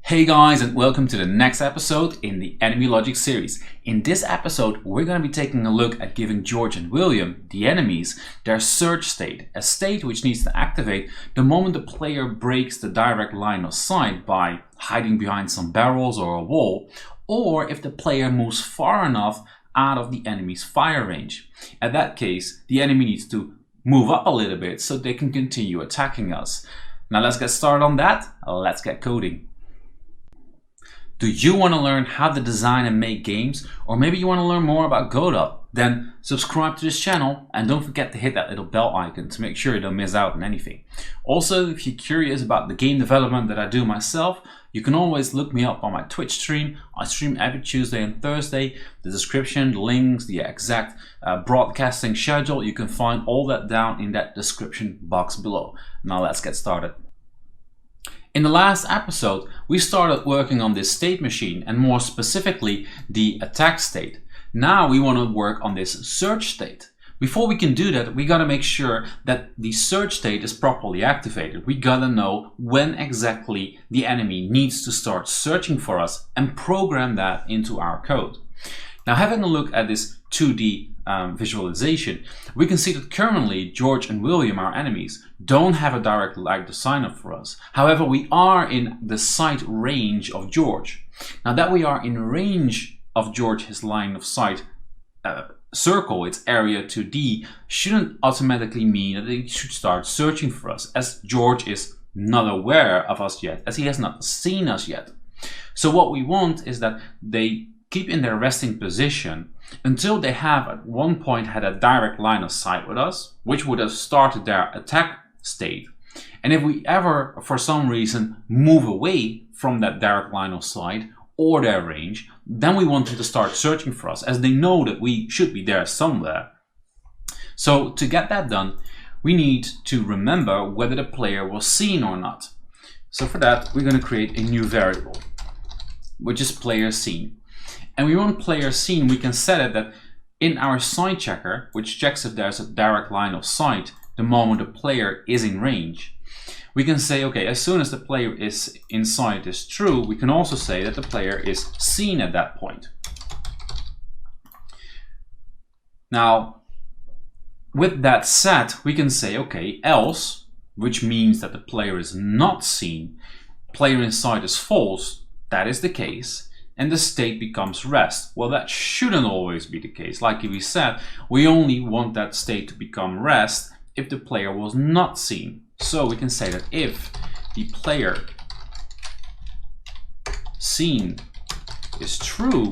Hey guys, and welcome to the next episode in the Enemy Logic series. In this episode, we're going to be taking a look at giving George and William, the enemies, their search state, a state which needs to activate the moment the player breaks the direct line of sight by hiding behind some barrels or a wall, or if the player moves far enough out of the enemy's fire range. At that case, the enemy needs to move up a little bit so they can continue attacking us. Now let's get started on that. Let's get coding. Do you want to learn how to design and make games? Or maybe you want to learn more about Godot? Then subscribe to this channel and don't forget to hit that little bell icon to make sure you don't miss out on anything. Also, if you're curious about the game development that I do myself, you can always look me up on my Twitch stream. I stream every Tuesday and Thursday. The description, the links, the exact broadcasting schedule, you can find all that down in that description box below. Now let's get started. In the last episode, we started working on this state machine and more specifically the attack state. Now we want to work on this search state. Before we can do that, we got to make sure that the search state is properly activated. We got to know when exactly the enemy needs to start searching for us and program that into our code. Now, having a look at this 2D visualization, we can see that currently George and William, our enemies, don't have a direct line to sign up for us. However, we are in the sight range of George. Now that we are in range of George, his line of sight circle, its area 2D, shouldn't automatically mean that they should start searching for us, as George is not aware of us yet, as he has not seen us yet. So what we want is that they keep in their resting position until they have at one point had a direct line of sight with us, which would have started their attack state. And if we ever, for some reason, move away from that direct line of sight or their range, then we want them to start searching for us, as they know that we should be there somewhere. So to get that done, we need to remember whether the player was seen or not. So for that, we're going to create a new variable, which is player seen. And we want player seen, we can set it that in our sight checker, which checks if there's a direct line of sight the moment the player is in range. We can say, okay, as soon as the player is in sight is true, we can also say that the player is seen at that point. Now, with that set, we can say, okay, else, which means that the player is not seen, player in sight is false, that is the case, and the state becomes rest. Well, that shouldn't always be the case. Like we said, we only want that state to become rest if the player was not seen. So we can say that if the player seen is true,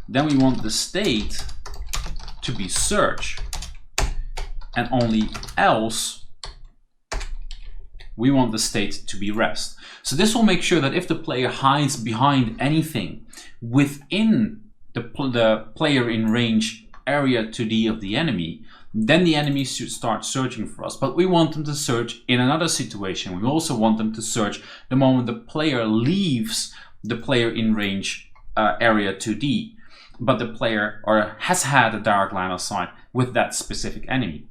then we want the state to be search, and only else we want the state to be rest. So this will make sure that if the player hides behind anything within the player in range area 2D of the enemy, then the enemy should start searching for us. But we want them to search in another situation. We also want them to search the moment the player leaves the player in range area 2D, but the player has had a direct line of sight with that specific enemy.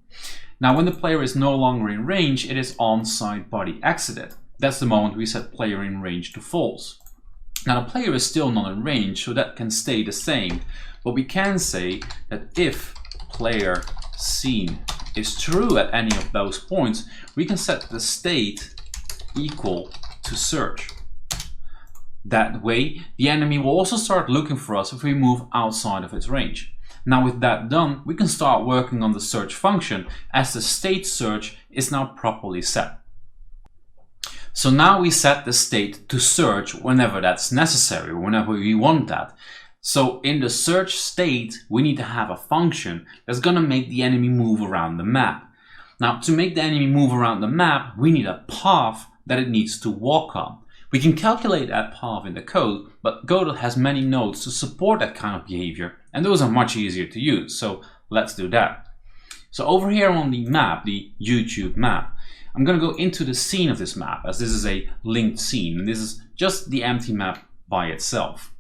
Now, when the player is no longer in range, it is on sight body exited. That's the moment we set player in range to false. Now the player is still not in range, so that can stay the same. But we can say that if player seen is true at any of those points, we can set the state equal to search. That way, the enemy will also start looking for us if we move outside of its range. Now with that done, we can start working on the search function, as the state search is now properly set. So now we set the state to search whenever that's necessary, whenever we want that. So in the search state, we need to have a function that's going to make the enemy move around the map. Now, to make the enemy move around the map, we need a path that it needs to walk on. We can calculate that path in the code, but Godot has many nodes to support that kind of behavior, and those are much easier to use. So let's do that. So over here on the map, the YouTube map, I'm going to go into the scene of this map, as this is a linked scene, and this is just the empty map by itself.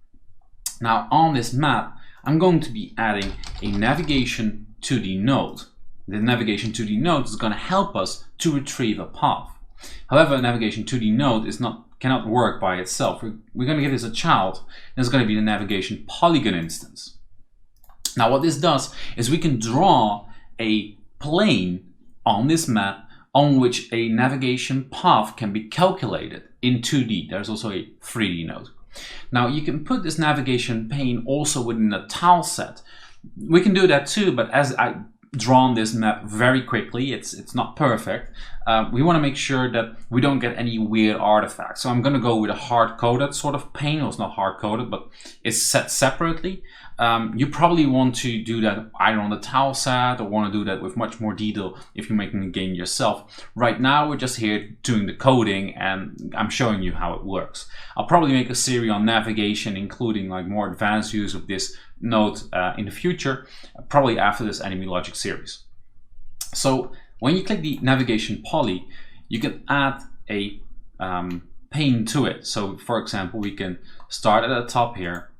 Now on this map, I'm going to be adding a navigation 2D node. The navigation 2D node is going to help us to retrieve a path. However, a navigation 2D node is not cannot work by itself. We're going to give this a child, and it's going to be the navigation polygon instance. Now what this does is we can draw a plane on this map on which a navigation path can be calculated in 2D. There's also a 3D node. Now you can put this navigation pane also within a tile set. We can do that too, but as I drawn this map very quickly, it's not perfect. We want to make sure that we don't get any weird artifacts. So I'm going to go with a hard-coded sort of pane. Well, it's not hard-coded, but it's set separately. You probably want to do that either on the tile set or want to do that with much more detail if you're making the game yourself. Right now we're just here doing the coding and I'm showing you how it works. I'll probably make a series on navigation, including like more advanced use of this node in the future, probably after this enemy logic series. So when you click the navigation poly, you can add a pane to it. So for example, we can start at the top here.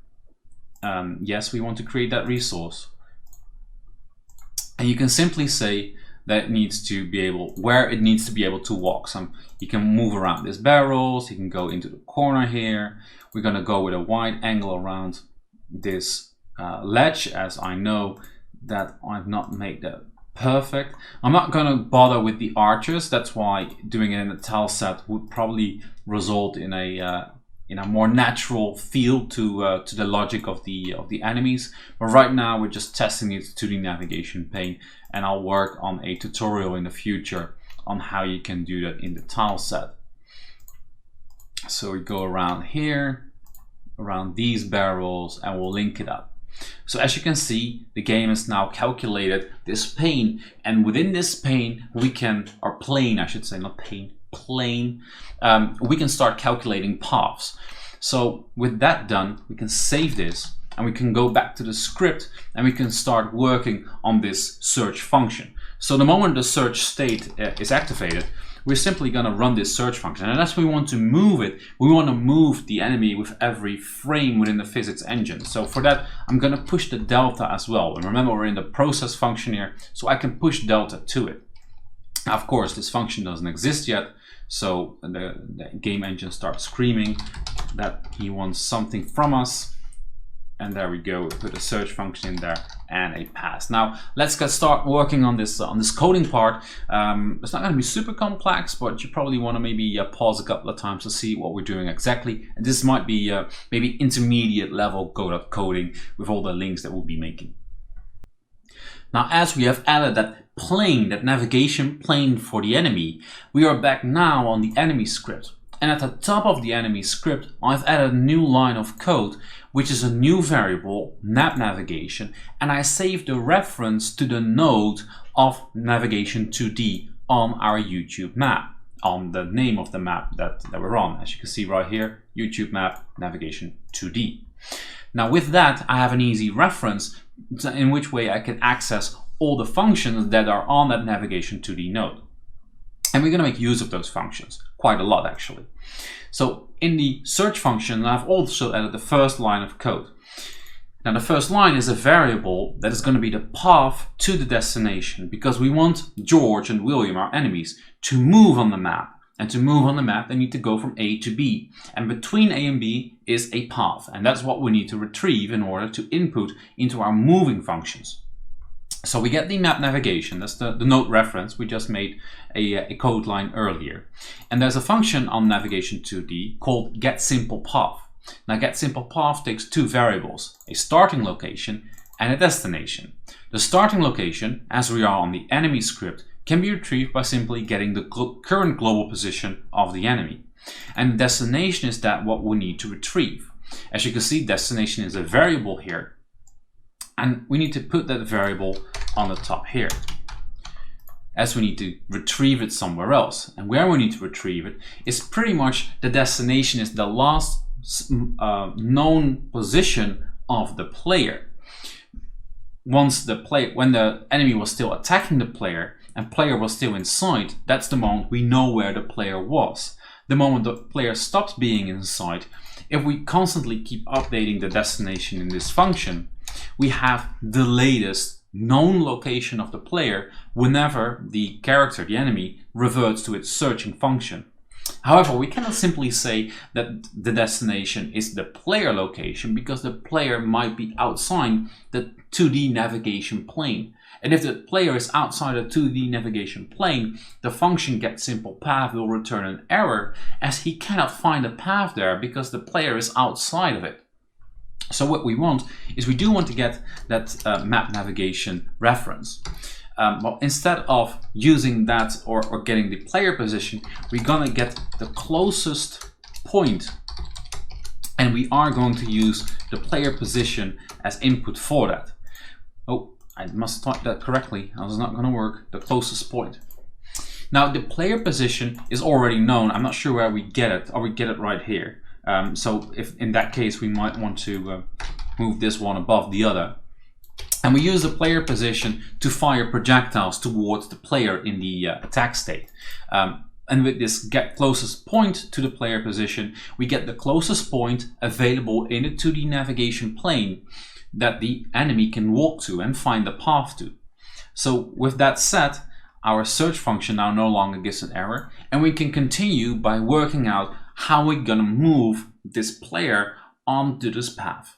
Yes, we want to create that resource, and you can simply say that it needs to be able, where it needs to be able to walk. So you can move around these barrels, you can go into the corner here. We're going to go with a wide angle around this ledge, as I know that I've not made that perfect. I'm not going to bother with the archers. That's why doing it in a tile set would probably result in a more natural feel to the logic of the enemies. But right now we're just testing it to the navigation pane, and I'll work on a tutorial in the future on how you can do that in the tile set. So we go around here, around these barrels, and we'll link it up. So as you can see, the game has now calculated this pane, and within this pane we can, or plane I should say, not pane, plane, we can start calculating paths. So with that done, we can save this and we can go back to the script and we can start working on this search function. So the moment the search state is activated, we're simply going to run this search function, and as we want to move it, we want to move the enemy with every frame within the physics engine. So for that I'm going to push the delta as well, and remember we're in the process function here, so I can push delta to it. Now, of course this function doesn't exist yet, so the game engine starts screaming that he wants something from us, and there we go, we put a search function in there and a pass. Now let's start working on this coding part. It's not going to be super complex, but you probably want to maybe pause a couple of times to see what we're doing exactly, and this might be maybe intermediate level Godot coding with all the links that we'll be making. Now as we have added that plane, that navigation plane for the enemy, we are back now on the enemy script. And at the top of the enemy script, I've added a new line of code, which is a new variable, map navigation, and I saved the reference to the node of navigation 2D on our YouTube map, on the name of the map that we're on. As you can see right here, YouTube map navigation 2D. Now with that, I have an easy reference in which way I can access all the functions that are on that navigation 2D node. And we're going to make use of those functions, quite a lot actually. So in the search function, I've also added the first line of code. Now the first line is a variable that is going to be the path to the destination, because we want George and William, our enemies, to move on the map. And to move on the map, they need to go from A to B. And between A and B is a path. And that's what we need to retrieve in order to input into our moving functions. So we get the map navigation, that's the node reference. We just made a code line earlier. And there's a function on navigation 2D called getSimplePath. Now getSimplePath takes two variables, a starting location and a destination. The starting location, as we are on the enemy script, can be retrieved by simply getting the current global position of the enemy. And the destination is what we need to retrieve. As you can see, destination is a variable here. And we need to put that variable on the top here, as we need to retrieve it somewhere else. And where we need to retrieve it is pretty much the destination is the last known position of the player. When the enemy was still attacking the player and player was still inside, that's the moment we know where the player was. The moment the player stops being inside, if we constantly keep updating the destination in this function, we have the latest known location of the player whenever the character, the enemy, reverts to its searching function. However, we cannot simply say that the destination is the player location, because the player might be outside the 2D navigation plane. And if the player is outside the 2D navigation plane, the function getSimplePath will return an error, as he cannot find a path there because the player is outside of it. So what we want is, we do want to get that map navigation reference. Well, instead of using that or getting the player position, we're gonna get the closest point, and we are going to use the player position as input for that. Oh, I must type that correctly. That was not going to work. The closest point. Now the player position is already known. I'm not sure where we get it, or we get it right here. So if in that case, we might want to move this one above the other. And we use the player position to fire projectiles towards the player in the attack state. And with this get closest point to the player position, we get the closest point available in the 2D navigation plane that the enemy can walk to and find the path to. So with that said, our search function now no longer gives an error, and we can continue by working out how we're gonna move this player onto this path.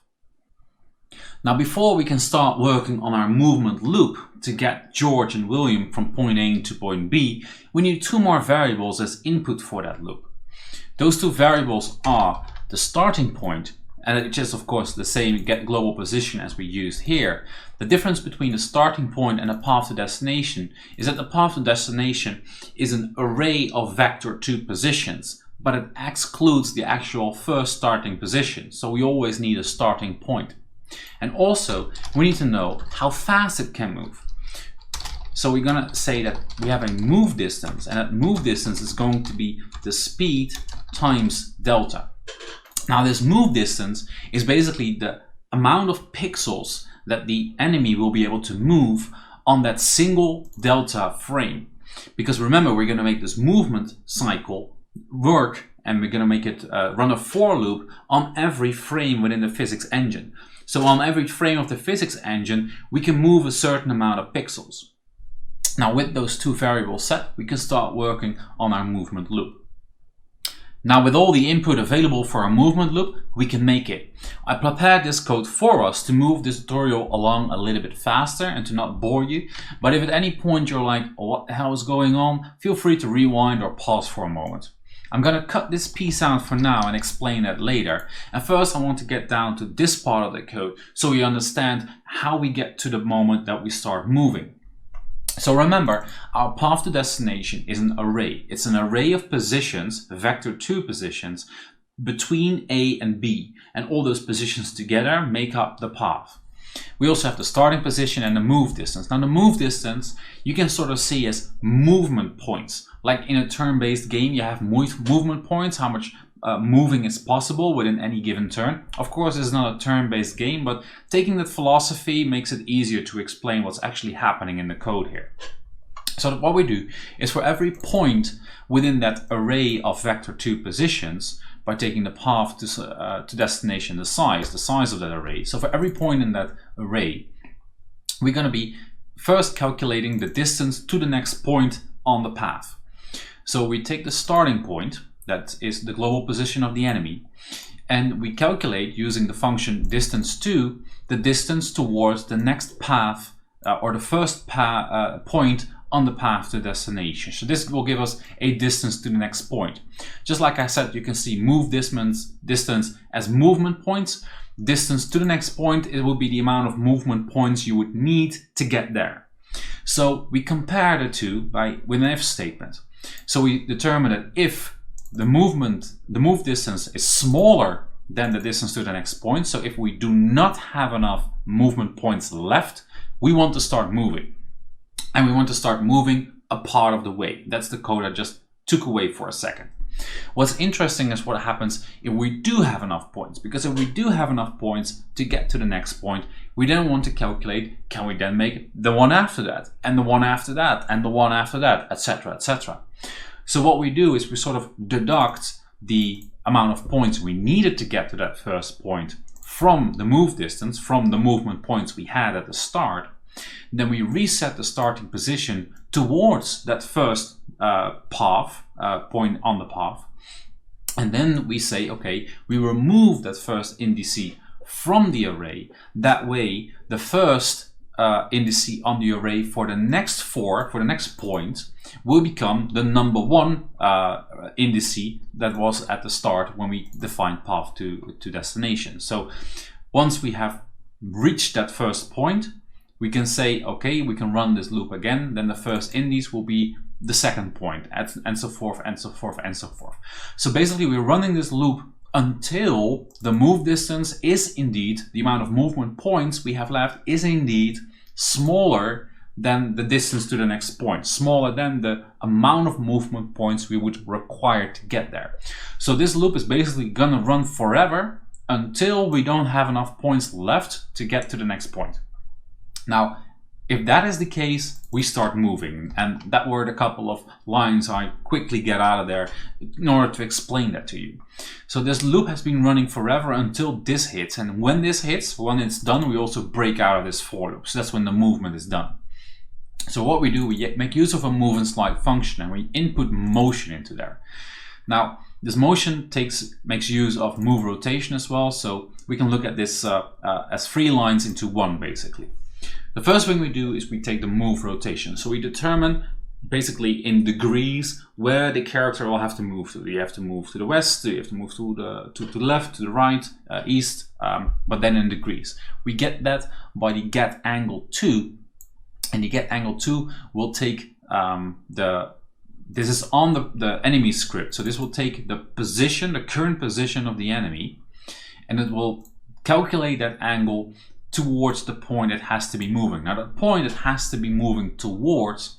Now before we can start working on our movement loop to get George and William from point A to point B, we need two more variables as input for that loop. Those two variables are the starting point, and it is of course the same get global position as we used here. The difference between the starting point and the path to destination is that the path to destination is an array of vector 2 positions, but it excludes the actual first starting position. So we always need a starting point. And also we need to know how fast it can move. So we're gonna say that we have a move distance, and that move distance is going to be the speed times delta. Now this move distance is basically the amount of pixels that the enemy will be able to move on that single delta frame. Because remember, we're going to make this movement cycle work, and we're going to make it run a for loop on every frame within the physics engine. So on every frame of the physics engine, we can move a certain amount of pixels. Now with those two variables set, we can start working on our movement loop. Now with all the input available for our movement loop, we can make it. I prepared this code for us to move this tutorial along a little bit faster and to not bore you. But if at any point you're like, oh, what the hell is going on? Feel free to rewind or pause for a moment. I'm gonna cut this piece out for now and explain that later. And first I want to get down to this part of the code so you understand how we get to the moment that we start moving. So remember, our path to destination is an array. It's an array of positions, vector 2 positions, between A and B. And all those positions together make up the path. We also have the starting position and the move distance. Now the move distance you can sort of see as movement points. Like in a turn-based game, you have movement points, how much moving is possible within any given turn. Of course, it's not a turn-based game, but taking that philosophy makes it easier to explain what's actually happening in the code here. So what we do is for every point within that array of vector 2 positions, by taking the path to destination, the size of that array. So for every point in that array, we're going to be first calculating the distance to the next point on the path. So we take the starting point, that is the global position of the enemy, and we calculate using the function distance2 the distance towards the next path or the first point on the path to destination. So this will give us a distance to the next point. Just like I said, you can see move distance as movement points. Distance to the next point, it will be the amount of movement points you would need to get there. So we compare the two with an if statement. So we determine that if the move distance is smaller than the distance to the next point, so if we do not have enough movement points left, we want to start moving. And we want to start moving a part of the way. That's the code I just took away for a second. What's interesting is what happens if we do have enough points. Because if we do have enough points to get to the next point, we then want to calculate, can we then make the one after that, and the one after that, and the one after that, etc., etc. So what we do is we sort of deduct the amount of points we needed to get to that first point from the move distance, from the movement points we had at the start. Then we reset the starting position towards that first point on the path. And then we say, okay, we remove that first indice from the array. That way, the first indice on the array for the next point, will become the number 1 indice that was at the start when we defined path to destination. So once we have reached that first point, we can say, okay, we can run this loop again. Then the first indice will be the second point, and so forth, and so forth, and so forth. So basically, we're running this loop until the move distance is indeed, the amount of movement points we have left is indeed smaller than the distance to the next point, smaller than the amount of movement points we would require to get there. So this loop is basically gonna run forever until we don't have enough points left to get to the next point. Now, if that is the case, we start moving, and that were the couple of lines I quickly get out of there in order to explain that to you. So this loop has been running forever until this hits, and when this hits, when it's done, we also break out of this for loop. So that's when the movement is done. So what we do, we make use of a move and slide function, and we input motion into there. Now, this motion makes use of move rotation as well, so we can look at this as 3 lines into one, basically. The first thing we do is we take the move rotation. So we determine basically in degrees where the character will have to move to. Do you have to move to the west? Do you have to move to the left, to the right, east, but then in degrees. We get that by the get angle 2, and the get angle 2 will take this is on the enemy script. So this will take the position, the current position of the enemy, and it will calculate that angle towards the point it has to be moving. Now, the point it has to be moving towards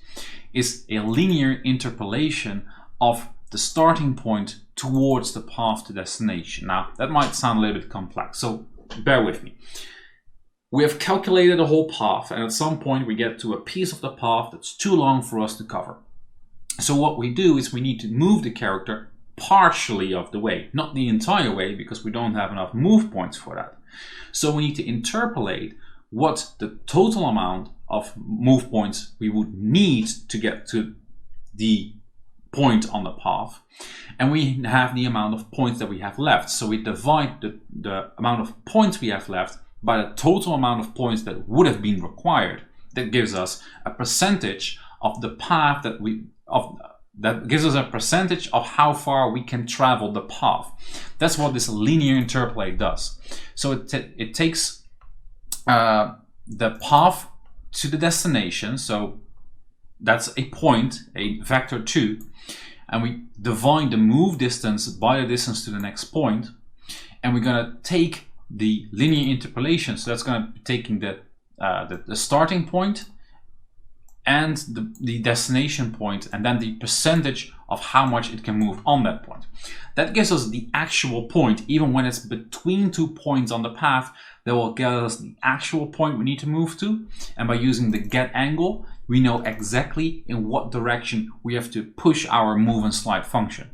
is a linear interpolation of the starting point towards the path to destination. Now, that might sound a little bit complex, so bear with me. We have calculated the whole path, and at some point we get to a piece of the path that's too long for us to cover. So what we do is we need to move the character partially of the way, not the entire way, because we don't have enough move points for that. So we need to interpolate what the total amount of move points we would need to get to the point on the path, and we have the amount of points that we have left. So we divide the amount of points we have left by the total amount of points that would have been required. That gives us a percentage of the path that gives us a percentage of how far we can travel the path. That's what this linear interpolate does. So it takes the path to the destination, so that's a point, a vector 2, and we divide the move distance by the distance to the next point, and we're going to take the linear interpolation, so that's going to be taking the starting point and the destination point, and then the percentage of how much it can move on that point. That gives us the actual point. Even when it's between 2 points on the path, that will get us the actual point we need to move to. And by using the get angle, we know exactly in what direction we have to push our move and slide function.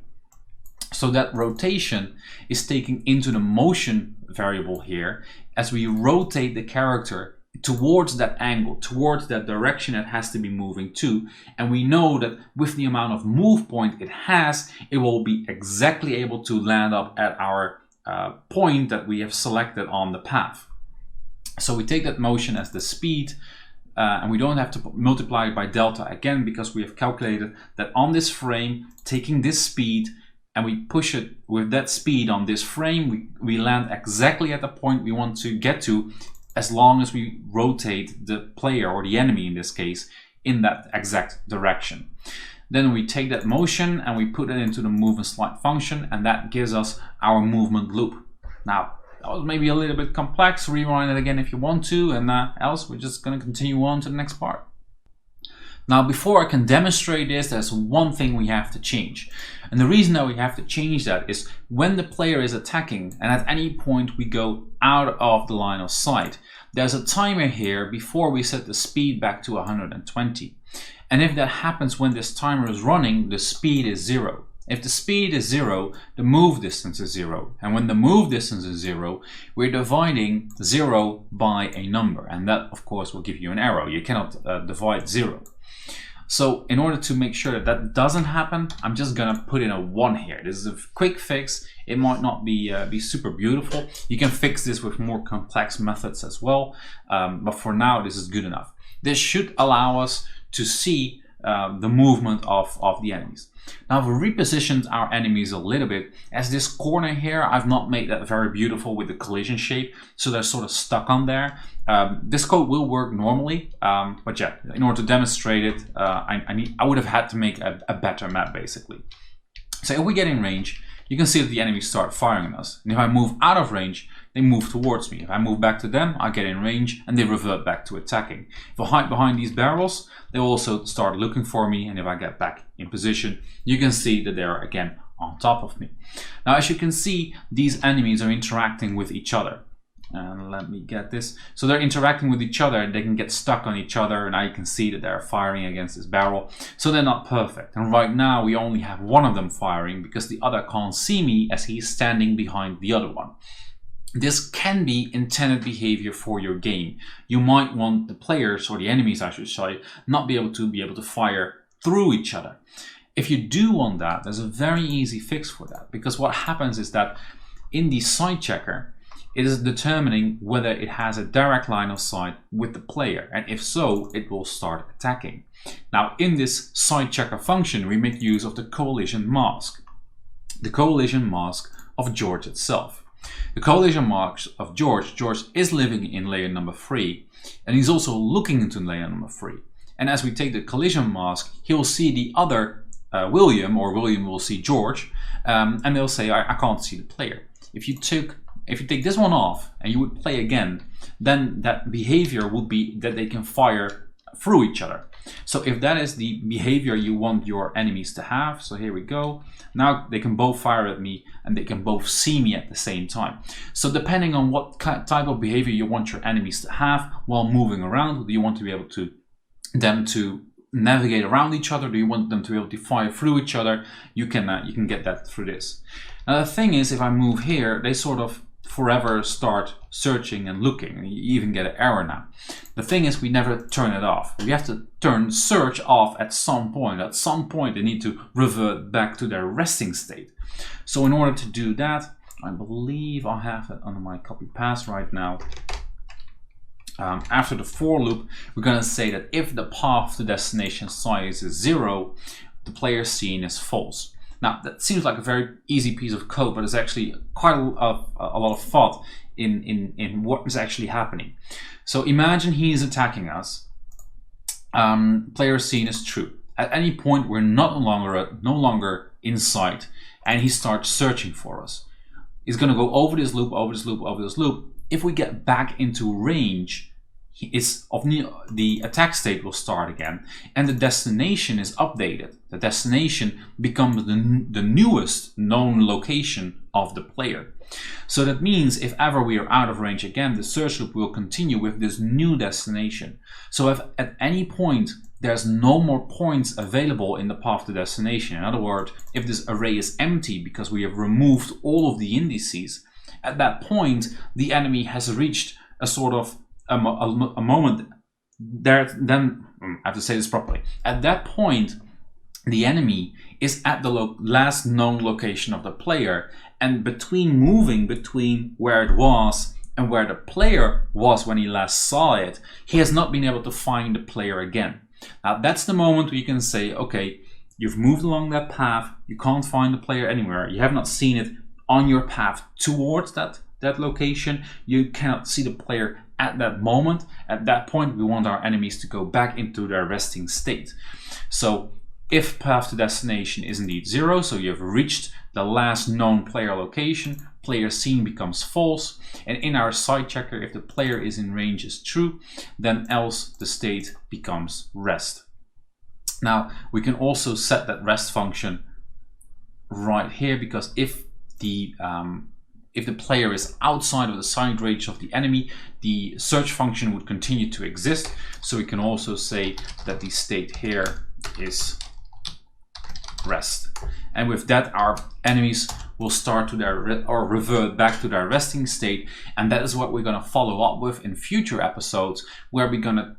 So that rotation is taken into the motion variable here as we rotate the character towards that angle, towards that direction it has to be moving to, and we know that with the amount of move point it has, it will be exactly able to land up at our point that we have selected on the path. So we take that motion as the speed, and we don't have to multiply it by delta again, because we have calculated that on this frame, taking this speed and we push it with that speed on this frame, we land exactly at the point we want to get to, as long as we rotate the player, or the enemy in this case, in that exact direction. Then we take that motion and we put it into the move and slide function, and that gives us our movement loop. Now, that was maybe a little bit complex. Rewind it again if you want to, and else we're just going to continue on to the next part. Now, before I can demonstrate this, there's one thing we have to change. And the reason that we have to change that is when the player is attacking and at any point we go out of the line of sight, there's a timer here before we set the speed back to 120. And if that happens when this timer is running, the speed is 0. If the speed is 0, the move distance is 0. And when the move distance is 0, we're dividing 0 by a number. And that, of course, will give you an arrow. You cannot divide 0. So in order to make sure that that doesn't happen, I'm just gonna put in a 1 here. This is a quick fix. It might not be super beautiful. You can fix this with more complex methods as well, but for now this is good enough. This should allow us to see the movement of the enemies. Now we've repositioned our enemies a little bit, as this corner here, I've not made that very beautiful with the collision shape, so they're sort of stuck on there. This code will work normally, but yeah, in order to demonstrate it, I would have had to make a better map basically. So if we get in range, you can see that the enemies start firing at us. And if I move out of range, they move towards me. If I move back to them, I get in range and they revert back to attacking. If I hide behind these barrels, they also start looking for me. And if I get back in position, you can see that they're again on top of me. Now, as you can see, these enemies are interacting with each other. And let me get this. So they're interacting with each other, they can get stuck on each other, and now you can see that they're firing against this barrel. So they're not perfect. And right now we only have one of them firing because the other can't see me as he's standing behind the other one. This can be intended behavior for your game. You might want the players, or the enemies I should say, not be able to fire through each other. If you do want that, there's a very easy fix for that, because what happens is that in the side checker, it is determining whether it has a direct line of sight with the player, and if so, it will start attacking. Now, in this side checker function, we make use of the collision mask. The collision mask of George itself. The collision mask of George is living in layer number 3, and he's also looking into layer number 3. And as we take the collision mask, he'll see the other William, or William will see George, and they'll say, I can't see the player. If you take this one off and you would play again, then that behavior would be that they can fire through each other. So if that is the behavior you want your enemies to have, so here we go. Now they can both fire at me and they can both see me at the same time. So depending on what type of behavior you want your enemies to have while moving around, do you want to be able to them to navigate around each other? Do you want them to be able to fire through each other? You can get that through this. Now the thing is, if I move here, they sort of forever start searching and looking, and you even get an error now. The thing is, we never turn it off. We have to turn search off at some point. At some point they need to revert back to their resting state. So in order to do that, I believe I have it under my copy paste right now. After the for loop, we're going to say that if the path to destination size is 0, the player scene is false. Now, that seems like a very easy piece of code, but there's actually quite a lot of thought in what is actually happening. So imagine he is attacking us. Player scene is true. At any point, we're no longer in sight, and he starts searching for us. He's going to go over this loop, over this loop, over this loop. If we get back into range, the attack state will start again, and the destination is updated. The destination becomes the newest known location of the player. So that means if ever we are out of range again, the search loop will continue with this new destination. So if at any point there's no more points available in the path to destination, in other words, if this array is empty because we have removed all of the indices, at that point the enemy has reached a sort of a moment there. Then I have to say this properly. At that point, the enemy is at the last known location of the player, and moving between where it was and where the player was when he last saw it, he has not been able to find the player again. Now that's the moment where you can say, okay, you've moved along that path, you can't find the player anywhere, you have not seen it on your path towards that location, you cannot see the player at that moment. At that point, we want our enemies to go back into their resting state. So if path to destination is indeed 0, so you have reached the last known player location, player scene becomes false, and in our side checker, if the player is in range is true, then else the state becomes rest. Now we can also set that rest function right here, because if the player is outside of the sight range of the enemy, the search function would continue to exist. So we can also say that the state here is rest. And with that, our enemies will start to revert back to their resting state. And that is what we're going to follow up with in future episodes, where we're going to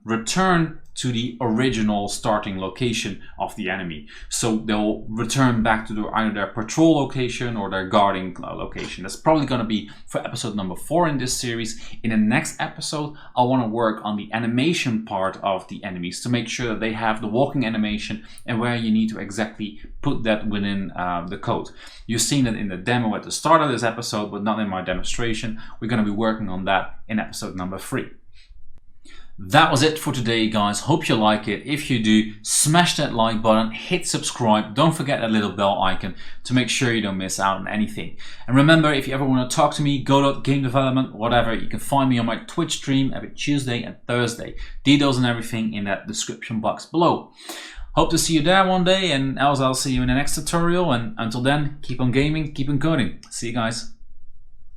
return to the original starting location of the enemy. So they'll return back to either their patrol location or their guarding location. That's probably going to be for episode number 4 in this series. In the next episode, I want to work on the animation part of the enemies to make sure that they have the walking animation and where you need to exactly put that within the code. You've seen it in the demo at the start of this episode, but not in my demonstration. We're going to be working on that in episode number 3. That was it for today, guys. Hope you like it. If you do, smash that like button, hit subscribe. Don't forget that little bell icon to make sure you don't miss out on anything. And remember, if you ever want to talk to me, Godot, game development, whatever, you can find me on my Twitch stream every Tuesday and Thursday. Details and everything in that description box below. Hope to see you there one day, and else I'll see you in the next tutorial. And until then, keep on gaming, keep on coding. See you guys.